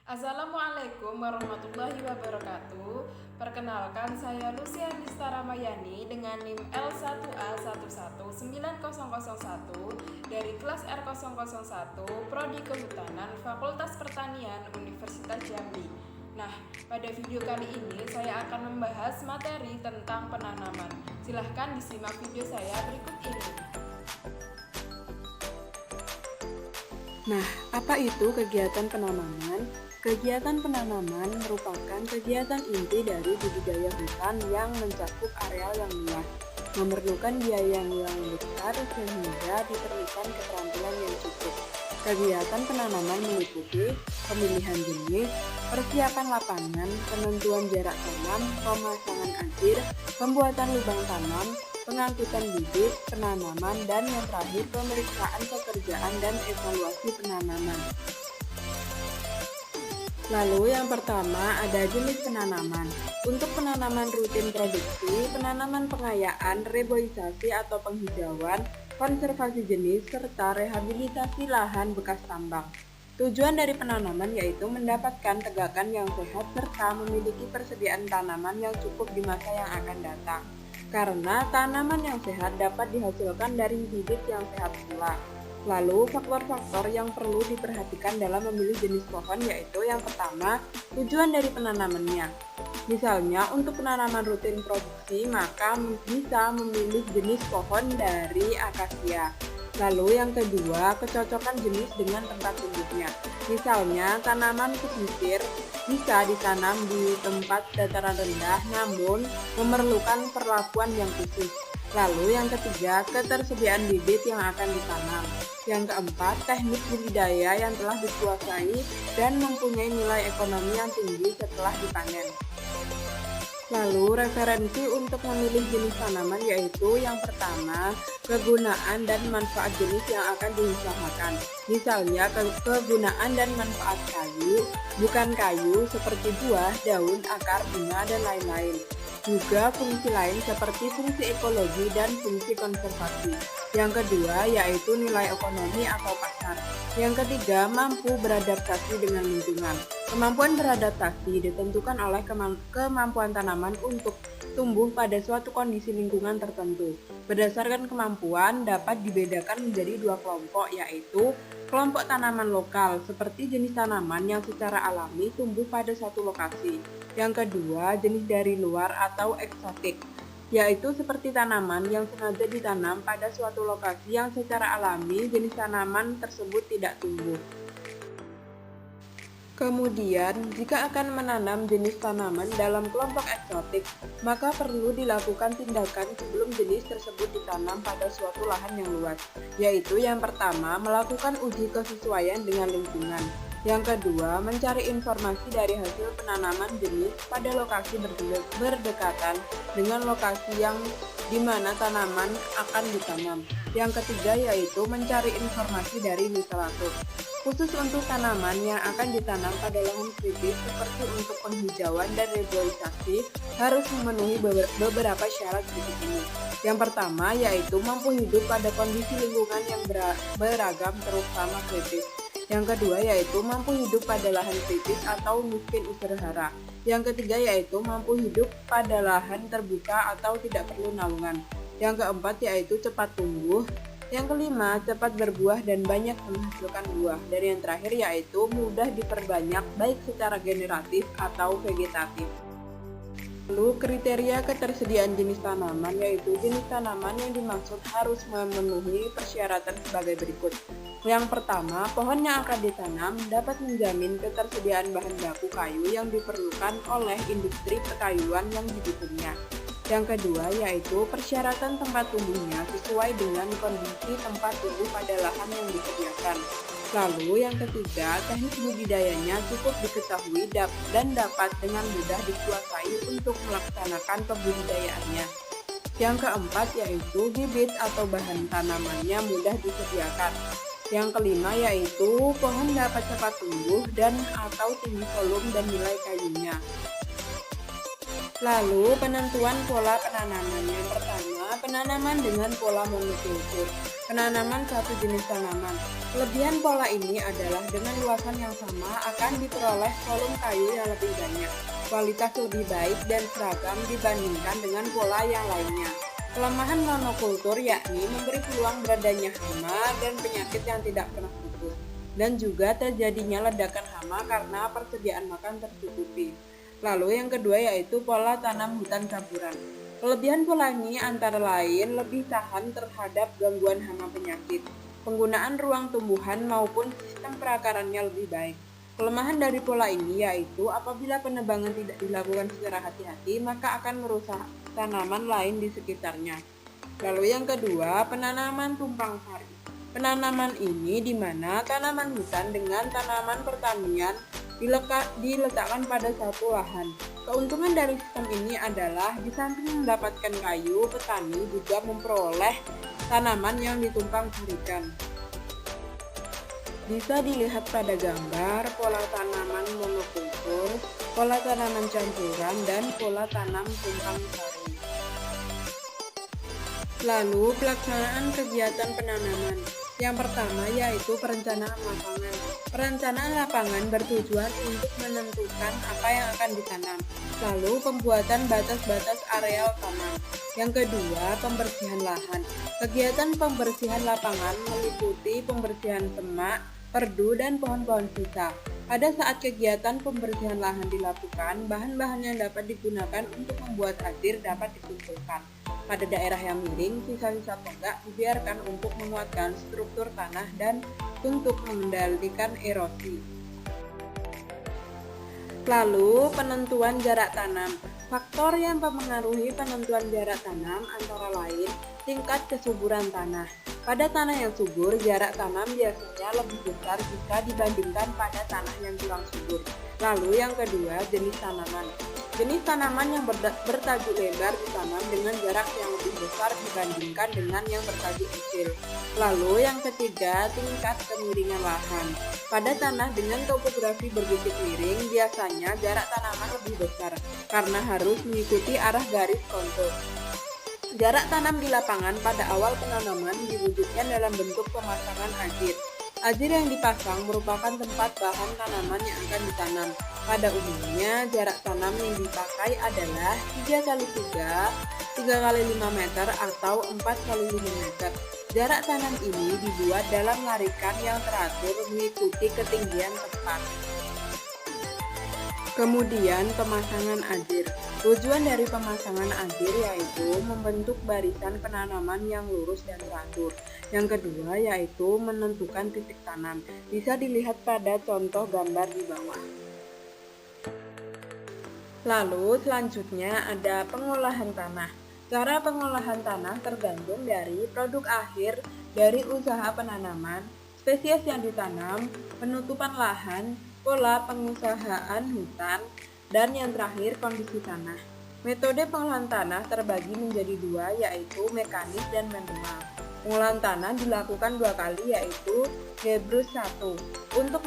Assalamualaikum warahmatullahi wabarakatuh. Perkenalkan, saya Lucia Nista Ramayani dengan NIM L1A1190001 dari kelas R001 Prodi Kehutanan Fakultas Pertanian Universitas Jambi. Nah, pada video kali ini saya akan membahas materi tentang penanaman. Silahkan disimak video saya berikut ini. Nah, apa itu kegiatan penanaman? Kegiatan penanaman merupakan kegiatan inti dari budidaya hutan yang mencakup areal yang luas, memerlukan biaya yang besar sehingga diperlukan keterampilan yang cukup. Kegiatan penanaman meliputi pemilihan jenis, persiapan lapangan, penentuan jarak tanam, pemasangan akhir, pembuatan lubang tanam, pengangkutan bibit, penanaman, dan yang terakhir pemeriksaan pekerjaan dan evaluasi penanaman. Lalu yang pertama ada jenis penanaman. Untuk penanaman rutin produksi, penanaman pengayaan, reboisasi atau penghijauan, konservasi jenis, serta rehabilitasi lahan bekas tambang. Tujuan dari penanaman yaitu mendapatkan tegakan yang sehat serta memiliki persediaan tanaman yang cukup di masa yang akan datang. Karena tanaman yang sehat dapat dihasilkan dari bibit yang sehat pula. Lalu faktor-faktor yang perlu diperhatikan dalam memilih jenis pohon yaitu yang pertama, tujuan dari penanamannya. Misalnya untuk penanaman rutin produksi maka bisa memilih jenis pohon dari akasia. Lalu yang kedua, kecocokan jenis dengan tempat tumbuhnya. Misalnya tanaman pesisir bisa ditanam di tempat dataran rendah namun memerlukan perlakuan yang khusus. Lalu yang ketiga, ketersediaan bibit yang akan ditanam. Yang keempat, teknik budidaya yang telah dikuasai dan mempunyai nilai ekonomi yang tinggi setelah dipanen. Lalu referensi untuk memilih jenis tanaman yaitu yang pertama, kegunaan dan manfaat jenis yang akan diusahakan. Misalnya kegunaan dan manfaat kayu, bukan kayu seperti buah, daun, akar, bunga, dan lain-lain. Juga fungsi lain seperti fungsi ekologi dan fungsi konservasi. Yang kedua yaitu nilai ekonomi atau pasar. Yang ketiga, mampu beradaptasi dengan lingkungan. Kemampuan beradaptasi ditentukan oleh kemampuan tanaman untuk tumbuh pada suatu kondisi lingkungan tertentu. Berdasarkan kemampuan dapat dibedakan menjadi dua kelompok yaitu kelompok tanaman lokal seperti jenis tanaman yang secara alami tumbuh pada satu lokasi. Yang kedua, jenis dari luar atau eksotik, yaitu seperti tanaman yang sengaja ditanam pada suatu lokasi yang secara alami jenis tanaman tersebut tidak tumbuh. Kemudian, jika akan menanam jenis tanaman dalam kelompok eksotik, maka perlu dilakukan tindakan sebelum jenis tersebut ditanam pada suatu lahan yang luas, yaitu yang pertama, melakukan uji kesesuaian dengan lingkungan. Yang kedua, mencari informasi dari hasil penanaman jenis pada lokasi berdekatan dengan lokasi yang di mana tanaman akan ditanam. Yang ketiga yaitu mencari informasi dari literatur. Khusus untuk tanaman yang akan ditanam pada lahan kritis seperti untuk penghijauan dan reboisasi harus memenuhi beberapa syarat berikut ini. Yang pertama yaitu mampu hidup pada kondisi lingkungan yang beragam terutama kritis. Yang kedua yaitu mampu hidup pada lahan kritis atau miskin unsur hara. Yang ketiga yaitu mampu hidup pada lahan terbuka atau tidak perlu naungan. Yang keempat yaitu cepat tumbuh. Yang kelima, cepat berbuah dan banyak menghasilkan buah. Dan yang terakhir yaitu mudah diperbanyak baik secara generatif atau vegetatif. Lalu kriteria ketersediaan jenis tanaman yaitu jenis tanaman yang dimaksud harus memenuhi persyaratan sebagai berikut. Yang pertama, pohon yang akan ditanam dapat menjamin ketersediaan bahan baku kayu yang diperlukan oleh industri perkayuan yang dibutuhnya. Yang kedua yaitu persyaratan tempat tumbuhnya sesuai dengan kondisi tempat tumbuh pada lahan yang disediakan. Lalu yang ketiga, teknik budidayanya cukup diketahui dan dapat dengan mudah dikuasai untuk melaksanakan pembudidayaannya. Yang keempat yaitu bibit atau bahan tanamannya mudah disediakan. Yang kelima yaitu pohon dapat cepat tumbuh dan atau tinggi volum dan nilai kayunya. Lalu penentuan pola penanaman. Yang pertama, penanaman dengan pola monokultur. Penanaman satu jenis tanaman. Kelebihan pola ini adalah dengan luasan yang sama akan diperoleh volume kayu yang lebih banyak, kualitas lebih baik dan seragam dibandingkan dengan pola yang lainnya. Kelemahan monokultur yakni memberi peluang beradanya hama dan penyakit yang tidak pernah putus, dan juga terjadinya ledakan hama karena persediaan makan tercukupi. Lalu yang kedua yaitu pola tanam hutan campuran. Kelebihan pola ini antara lain lebih tahan terhadap gangguan hama penyakit, penggunaan ruang tumbuhan maupun sistem perakarannya lebih baik. Kelemahan dari pola ini yaitu apabila penebangan tidak dilakukan secara hati-hati maka akan merusak tanaman lain di sekitarnya. Lalu yang kedua, penanaman tumpang sari. Penanaman ini di mana tanaman hutan dengan tanaman pertanian diletakkan pada satu lahan. Keuntungan dari sistem ini adalah di samping mendapatkan kayu, petani juga memperoleh tanaman yang ditumpang sarikan. Bisa dilihat pada gambar pola tanaman monokultur, pola tanaman campuran, dan pola tanam tumpang sari. Lalu pelaksanaan kegiatan penanaman. Yang pertama yaitu perencanaan lapangan. Perencanaan lapangan bertujuan untuk menentukan apa yang akan ditanam. Lalu pembuatan batas-batas areal tanam. Yang kedua, pembersihan lahan. Kegiatan pembersihan lapangan meliputi pembersihan semak, perdu, dan pohon-pohon sisa. Pada saat kegiatan pembersihan lahan dilakukan, bahan-bahan yang dapat digunakan untuk membuat hasil dapat dikumpulkan. Pada daerah yang miring, sisa-sisa tonggak dibiarkan untuk menguatkan struktur tanah dan untuk mengendalikan erosi. Lalu, penentuan jarak tanam. Faktor yang mempengaruhi penentuan jarak tanam antara lain tingkat kesuburan tanah. Pada tanah yang subur, jarak tanam biasanya lebih besar jika dibandingkan pada tanah yang kurang subur. Lalu yang kedua, jenis tanaman. Jenis tanaman yang bertajuk lebar ditanam dengan jarak yang lebih besar dibandingkan dengan yang bertajuk kecil. Lalu yang ketiga, tingkat kemiringan lahan. Pada tanah dengan topografi berbukit miring, biasanya jarak tanaman lebih besar karena harus mengikuti arah garis kontur. Jarak tanam di lapangan pada awal penanaman diwujudkan dalam bentuk pemasangan ajir. Ajir yang dipasang merupakan tempat bahan tanaman yang akan ditanam. Pada umumnya, jarak tanam yang dipakai adalah 3x3, 3x5 meter atau 4x5 meter. Jarak tanam ini dibuat dalam larikan yang teratur mengikuti ketinggian tempat. Kemudian pemasangan ajir. Tujuan dari pemasangan ajir yaitu membentuk barisan penanaman yang lurus dan teratur. Yang kedua yaitu menentukan titik tanam. Bisa dilihat pada contoh gambar di bawah. Lalu selanjutnya ada pengolahan tanah. Cara pengolahan tanah tergantung dari produk akhir dari usaha penanaman, spesies yang ditanam, penutupan lahan, pola pengusahaan hutan, dan yang terakhir kondisi tanah. Metode pengolahan tanah terbagi menjadi dua yaitu mekanis dan manual. Pengolahan tanah dilakukan dua kali yaitu Gebrus 1. Untuk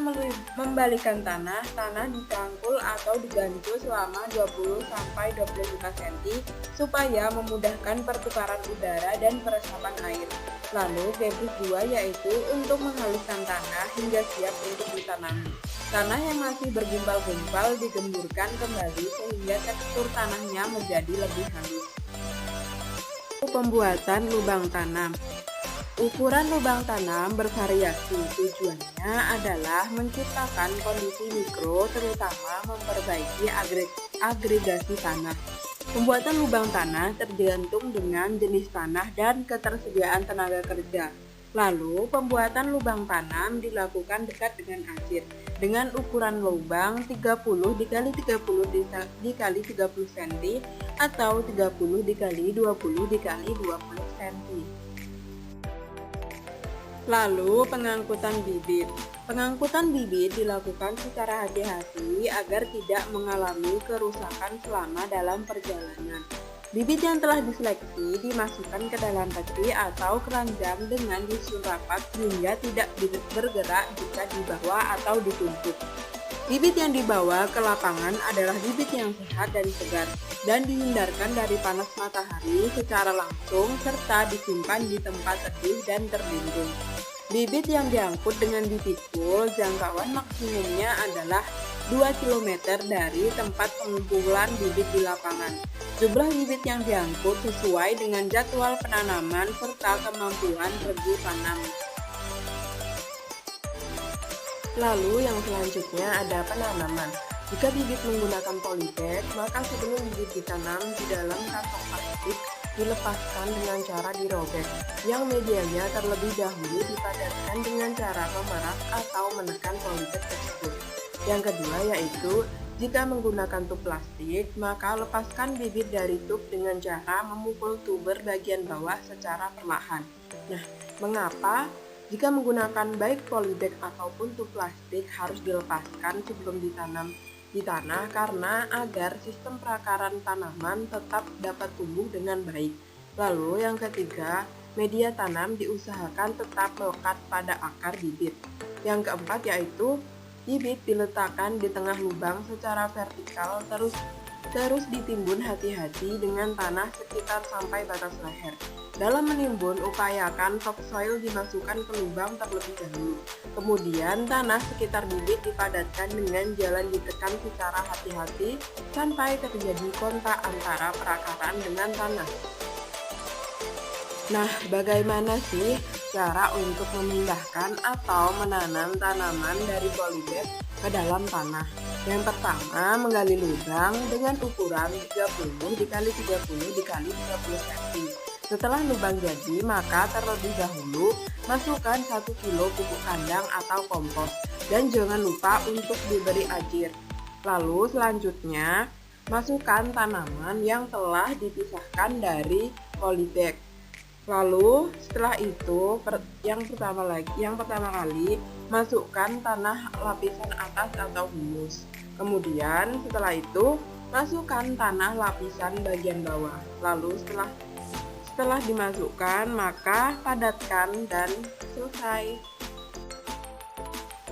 membalikan tanah dicangkul atau digancu selama 20-25 cm supaya memudahkan pertukaran udara dan peresapan air. Lalu Gebrus 2 yaitu untuk menghaluskan tanah hingga siap untuk ditanami. Tanah yang masih bergumpal-gumpal digemburkan kembali sehingga tekstur tanahnya menjadi lebih halus. Pembuatan lubang tanam. Ukuran lubang tanam bervariasi. Tujuannya adalah menciptakan kondisi mikro, terutama memperbaiki agregasi tanah. Pembuatan lubang tanah tergantung dengan jenis tanah dan ketersediaan tenaga kerja. Lalu, pembuatan lubang tanam dilakukan dekat dengan ajir dengan ukuran lubang 30 x 30 x 30 cm atau 30 x 20 x 20 cm. Lalu, pengangkutan bibit. Pengangkutan bibit dilakukan secara hati-hati agar tidak mengalami kerusakan selama dalam perjalanan. Bibit yang telah diseleksi dimasukkan ke dalam peti atau keranjang dengan disusun rapat sehingga tidak bergerak jika dibawa atau ditumpuk. Bibit yang dibawa ke lapangan adalah bibit yang sehat dan segar dan dihindarkan dari panas matahari secara langsung serta disimpan di tempat teduh dan terlindung. Bibit yang diangkut dengan dipikul jangkauan maksimumnya adalah 2 km dari tempat pengumpulan bibit di lapangan. Jumlah bibit yang diangkut sesuai dengan jadwal penanaman serta kemampuan regu tanam. Lalu yang selanjutnya ada penanaman. Jika bibit menggunakan polybag, maka sebelum bibit ditanam di dalam kantong plastik, dilepaskan dengan cara dirobek, yang medianya terlebih dahulu dipadatkan dengan cara memeras atau menekan polybag tersebut. Yang kedua yaitu, jika menggunakan tub plastik, maka lepaskan bibit dari tub dengan cara memukul tuber bagian bawah secara perlahan. Nah, mengapa? Jika menggunakan baik polybag ataupun tub plastik harus dilepaskan sebelum ditanam di tanah karena agar sistem perakaran tanaman tetap dapat tumbuh dengan baik. Lalu yang ketiga, media tanam diusahakan tetap melekat pada akar bibit. Yang keempat yaitu, bibit diletakkan di tengah lubang secara vertikal terus ditimbun hati-hati dengan tanah sekitar sampai batas leher. Dalam menimbun, upayakan topsoil dimasukkan ke lubang terlebih dahulu. Kemudian, tanah sekitar bibit dipadatkan dengan jalan ditekan secara hati-hati sampai terjadi kontak antara perakaran dengan tanah. Nah, bagaimana sih cara untuk memindahkan atau menanam tanaman dari polybag ke dalam tanah? Yang pertama, menggali lubang dengan ukuran 30 x 30 x 30 cm. Setelah lubang jadi, maka terlebih dahulu masukkan 1 kilo pupuk kandang atau kompos dan jangan lupa untuk diberi ajir. Lalu selanjutnya, masukkan tanaman yang telah dipisahkan dari polybag. Lalu setelah itu yang pertama kali masukkan tanah lapisan atas atau humus. Kemudian setelah itu masukkan tanah lapisan bagian bawah. Lalu setelah dimasukkan maka padatkan dan selesai.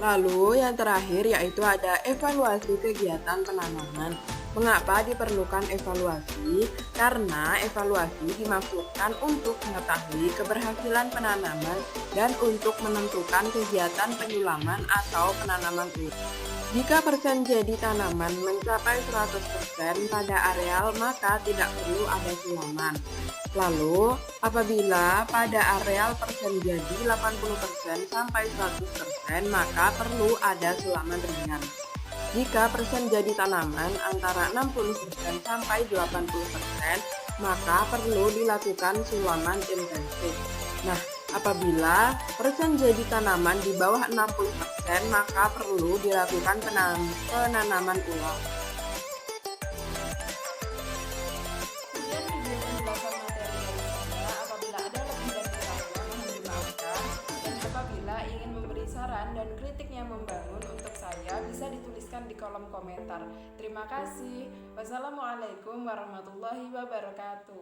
Lalu yang terakhir yaitu ada evaluasi kegiatan penanaman. Mengapa diperlukan evaluasi? Karena evaluasi dimaksudkan untuk mengetahui keberhasilan penanaman dan untuk menentukan kegiatan penyulaman atau penanaman ulang. Jika persen jadi tanaman mencapai 100% pada areal, maka tidak perlu ada sulaman. Lalu, apabila pada areal persen jadi 80% sampai 100%, maka perlu ada sulaman ringan. Jika persen jadi tanaman antara 60% sampai 80%, maka perlu dilakukan sulaman intensif. Nah, apabila persen jadi tanaman di bawah 60%, maka perlu dilakukan penanaman ulang. Sekian video penjelasan materi dari saya. Apabila ada lebih dan kurangnya mohon dimaafkan. Dan apabila ingin memberi saran dan kritik yang membangun untuk saya, bisa dituliskan di kolom komentar. Terima kasih. Wassalamualaikum warahmatullahi wabarakatuh.